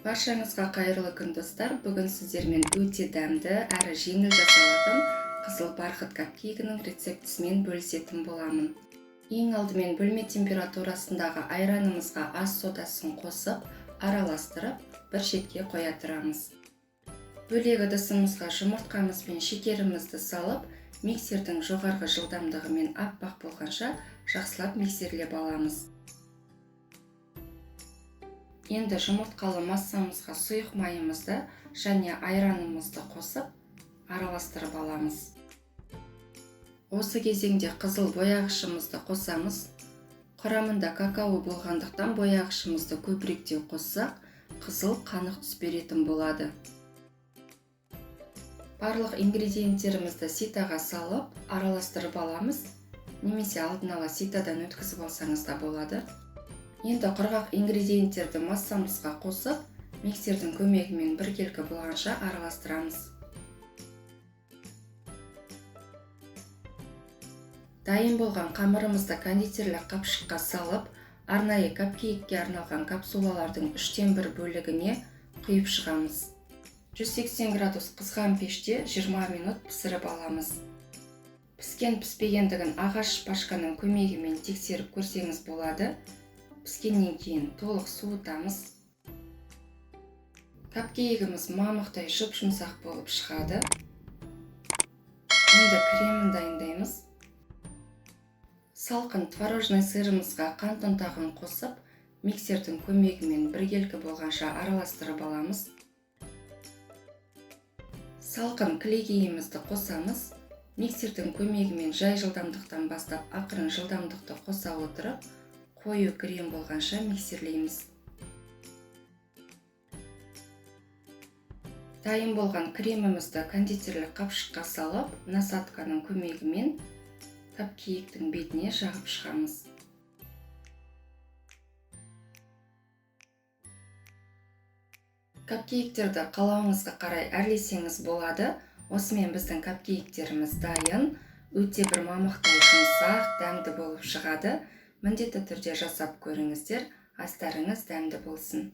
Баршаңызға қайырлы күн достар. Бүгін сіздермен өте дәмді әрі жеңіл жасалатын қызыл барқыт капкейгінің рецептісімен бөлісетін боламын. Ең алдымен бөлме температурасындағы айранымызға ас содасын қосып, араластырып, бір шетке қоя тұрамыз. Бөлек ыдысымызға жұмыртқамыз бен шекерімізді салып, миксердің жоғарғы жылдамдығымен аппақ болғанша жақсылап миксерлеп аламыз. Енді жұмыртқалы массамызға сұйық майымызды және айранымызды қосып, араластырып аламыз. Осы кезеңде қызыл бояғышымызды қосамыз. Құрамында какао болғандықтан бояғышымызды көбіректеу қоссақ, қызыл қанық түс беретін болады. Барлық ингредиенттерімізді ситаға салып, араластырып аламыз, немесе алдын ала ситадан өткізіп алсаңыз да болады. Енді құрғақ ингредиенттерді массамызға қосып, миксердің көмегімен біркелкі болғанша араластырамыз. Дайын болған қамырымызды кондитерлік қапшыққа салып, арнайы капкейкке арналған капсулалардың 1/3 бөлігіне құйып шығамыз. 180 градус қызған пеште 20 минут пісіріп аламыз. Піскен-піспегендігін ағаш шпажканың көмегімен тексеріп көрсеңіз болады. Піскеннен кейін толық суытамыз. Капкейгіміз мамықтай жұп-жұмсақ болып шығады. Енді кремін дайындаймыз. Салқын творожный сырымызға қант ұнтағын қосып, миксердің көмегімен біркелкі болғанша араластырып аламыз. Салқын кілегейімізді қосамыз. Миксердің көмегімен жай жылдамдықтан бастап ақырын жылдамдықты қоса отырып, қою крем болғанша миксерлейміз. Дайын болған кремімізді кондитерлік қапшыққа салып, насатканың көмегімен капкейктің бетіне жағып шығамыз. Капкейктерді қалауыңызға қарай әрлесеңіз болады. Осымен біздің капкейктеріміз дайын. Өте бір мамықтай жұмсақ, дәмді болып шығады. Міндетті түрде жасап көріңіздер, астарыңыз дәмді болсын.